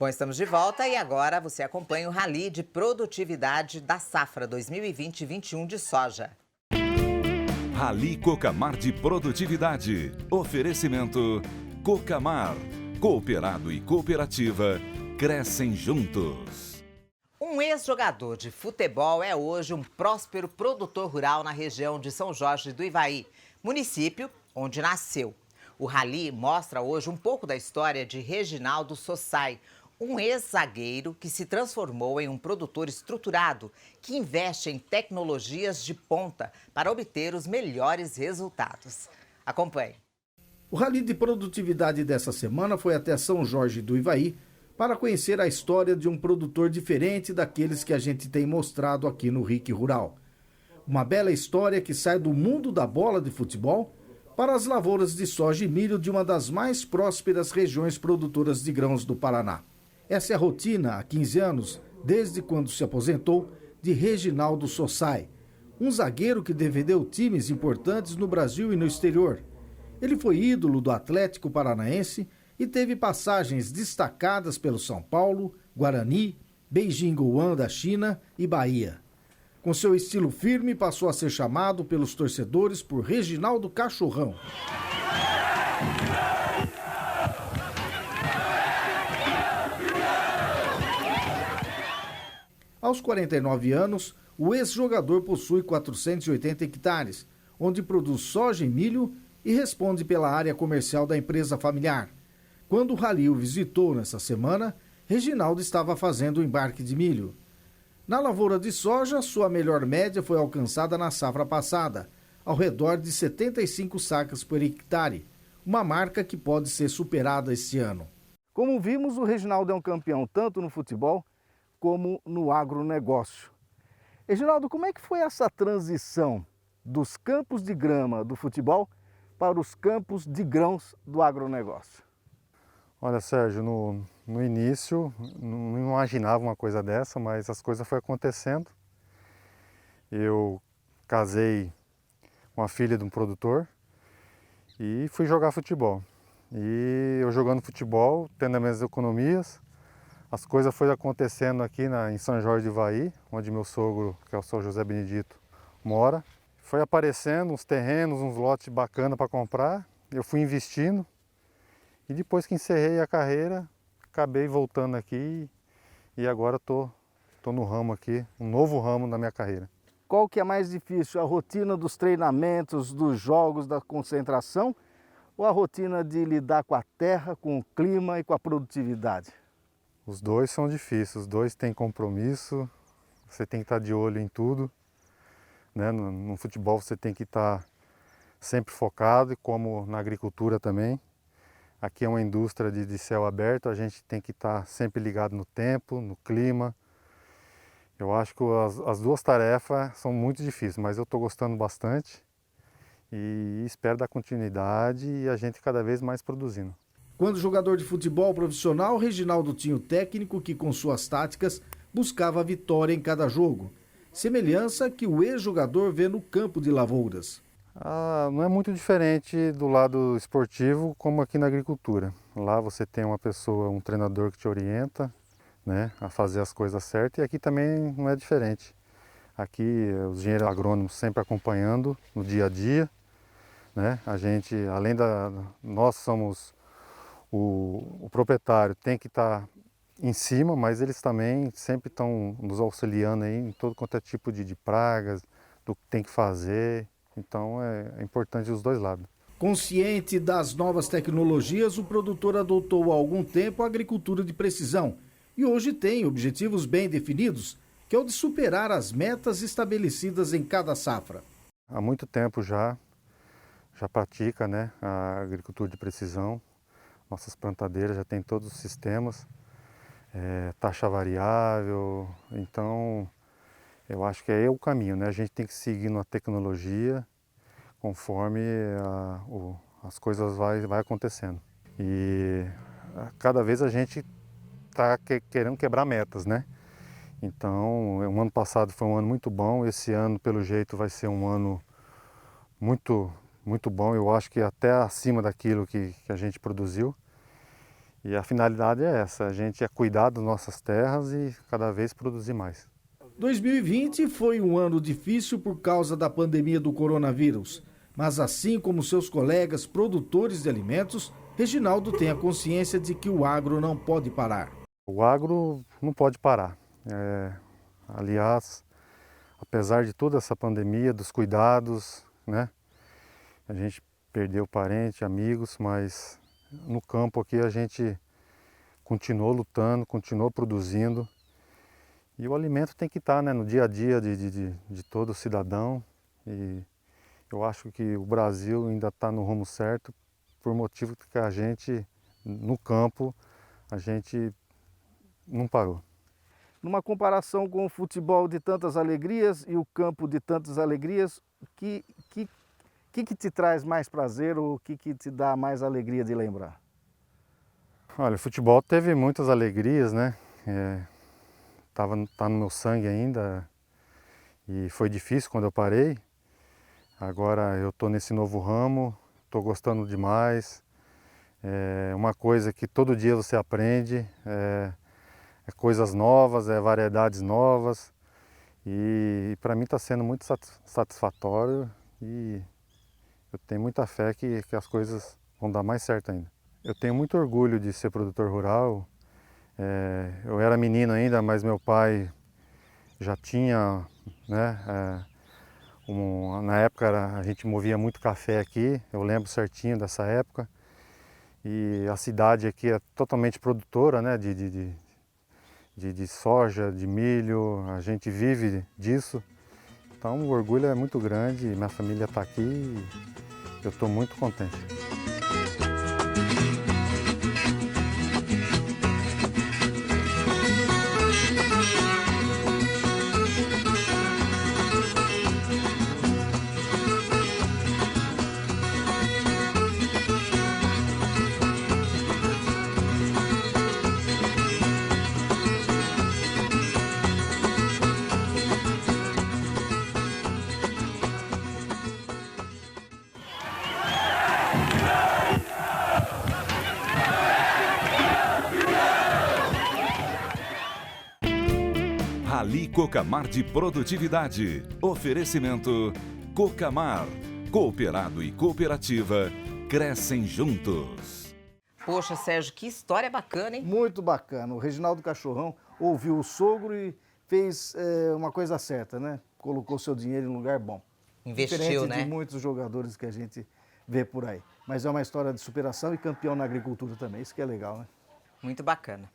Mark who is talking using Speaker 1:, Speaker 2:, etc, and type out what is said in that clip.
Speaker 1: Bom, estamos de volta e agora você acompanha o Rally de Produtividade da Safra 2020-21 de soja.
Speaker 2: Rally Cocamar de Produtividade. Oferecimento Cocamar. Cooperado e cooperativa crescem juntos.
Speaker 1: Um ex-jogador de futebol é hoje um próspero produtor rural na região de São Jorge do Ivaí, município onde nasceu. O Rally mostra hoje um pouco da história de Reginaldo Sossai, um ex-zagueiro que se transformou em um produtor estruturado que investe em tecnologias de ponta para obter os melhores resultados. Acompanhe.
Speaker 3: O Rally de Produtividade dessa semana foi até São Jorge do Ivaí para conhecer a história de um produtor diferente daqueles que a gente tem mostrado aqui no RIC Rural. Uma bela história que sai do mundo da bola de futebol para as lavouras de soja e milho de uma das mais prósperas regiões produtoras de grãos do Paraná. Essa é a rotina há 15 anos, desde quando se aposentou, de Reginaldo Sossai, um zagueiro que defendeu times importantes no Brasil e no exterior. Ele foi ídolo do Atlético Paranaense e teve passagens destacadas pelo São Paulo, Guarani, Beijing Guoan da China e Bahia. Com seu estilo firme, passou a ser chamado pelos torcedores por Reginaldo Cachorrão. Aos 49 anos, o ex-jogador possui 480 hectares, onde produz soja e milho e responde pela área comercial da empresa familiar. Quando o Rally o visitou nessa semana, Reginaldo estava fazendo o embarque de milho. Na lavoura de soja, sua melhor média foi alcançada na safra passada, ao redor de 75 sacas por hectare, uma marca que pode ser superada este ano. Como vimos, o Reginaldo é um campeão tanto no futebol como no agronegócio. Reginaldo, como é que foi essa transição dos campos de grama do futebol para os campos de grãos do agronegócio?
Speaker 4: Olha, Sérgio, no início não imaginava uma coisa dessa, mas as coisas foram acontecendo. Eu casei com a filha de um produtor e fui jogar futebol. E eu jogando futebol, tendo as minhas economias, as coisas foram acontecendo aqui em São Jorge do Ivaí, onde meu sogro, que é o São José Benedito, mora. Foi aparecendo uns terrenos, uns lotes bacanas para comprar, eu fui investindo. E depois que encerrei a carreira, acabei voltando aqui e agora estou no ramo aqui, um novo ramo da minha carreira.
Speaker 3: Qual que é mais difícil, a rotina dos treinamentos, dos jogos, da concentração ou a rotina de lidar com a terra, com o clima e com a produtividade?
Speaker 4: Os dois são difíceis, os dois têm compromisso, você tem que estar de olho em tudo, né? No futebol você tem que estar sempre focado, como na agricultura também. Aqui é uma indústria de céu aberto, a gente tem que estar sempre ligado no tempo, no clima. Eu acho que as duas tarefas são muito difíceis, mas eu estou gostando bastante e espero dar continuidade e a gente cada vez mais produzindo.
Speaker 3: Quando jogador de futebol profissional, Reginaldo tinha o técnico que, com suas táticas, buscava a vitória em cada jogo. Semelhança que o ex-jogador vê no campo de lavouras.
Speaker 4: Não é muito diferente do lado esportivo como aqui na agricultura. Lá você tem uma pessoa, um treinador que te orienta, né, a fazer as coisas certas, e aqui também não é diferente. Aqui os engenheiros agrônomos sempre acompanhando no dia a dia, né? A gente, nós somos o proprietário, tem que estar em cima, mas eles também sempre estão nos auxiliando aí em todo quanto é tipo de pragas, do que tem que fazer. Então é importante os dois lados.
Speaker 3: Consciente das novas tecnologias, o produtor adotou há algum tempo a agricultura de precisão e hoje tem objetivos bem definidos, que é o de superar as metas estabelecidas em cada safra.
Speaker 4: Há muito tempo já pratica, né, a agricultura de precisão. Nossas plantadeiras já têm todos os sistemas, taxa variável, então eu acho que é o caminho, né? A gente tem que seguir na tecnologia conforme as coisas vai acontecendo. E cada vez a gente está querendo quebrar metas, né? Então, o ano passado foi um ano muito bom, esse ano, pelo jeito, vai ser um ano muito bom. Eu acho que até acima daquilo que a gente produziu. E a finalidade é essa, a gente é cuidar das nossas terras e cada vez produzir mais.
Speaker 3: 2020 foi um ano difícil por causa da pandemia do coronavírus, mas assim como seus colegas produtores de alimentos, Reginaldo tem a consciência de que o agro não pode parar.
Speaker 4: O agro não pode parar. Aliás, apesar de toda essa pandemia, dos cuidados, né? A gente perdeu parente, amigos, mas no campo aqui a gente continuou lutando, continuou produzindo. E o alimento tem que estar, né, no dia a dia de todo cidadão. E eu acho que o Brasil ainda está no rumo certo, por motivo que a gente, no campo, a gente não parou.
Speaker 3: Numa comparação com o futebol de tantas alegrias e o campo de tantas alegrias, o que te traz mais prazer ou o que te dá mais alegria de lembrar?
Speaker 4: Olha, o futebol teve muitas alegrias, né? Tá no meu sangue ainda e foi difícil quando eu parei. Agora eu estou nesse novo ramo, estou gostando demais. É uma coisa que todo dia você aprende, é coisas novas, variedades novas. E para mim está sendo muito satisfatório e eu tenho muita fé que as coisas vão dar mais certo ainda. Eu tenho muito orgulho de ser produtor rural. Eu era menino ainda, mas meu pai já tinha, né, na época a gente movia muito café aqui, eu lembro certinho dessa época. E a cidade aqui é totalmente produtora, né, de soja, de milho, a gente vive disso. Então o orgulho é muito grande, minha família está aqui e eu estou muito contente.
Speaker 2: Rally Cocamar de Produtividade. Oferecimento Cocamar. Cooperado e cooperativa crescem juntos.
Speaker 1: Poxa, Sérgio, que história bacana, hein?
Speaker 3: Muito bacana. O Reginaldo Cachorrão ouviu o sogro e fez uma coisa certa, né? Colocou seu dinheiro em um lugar bom.
Speaker 1: Investiu,
Speaker 3: diferente
Speaker 1: né?
Speaker 3: de muitos jogadores que a gente vê por aí. Mas é uma história de superação e campeão na agricultura também. Isso que é legal, né?
Speaker 1: Muito bacana.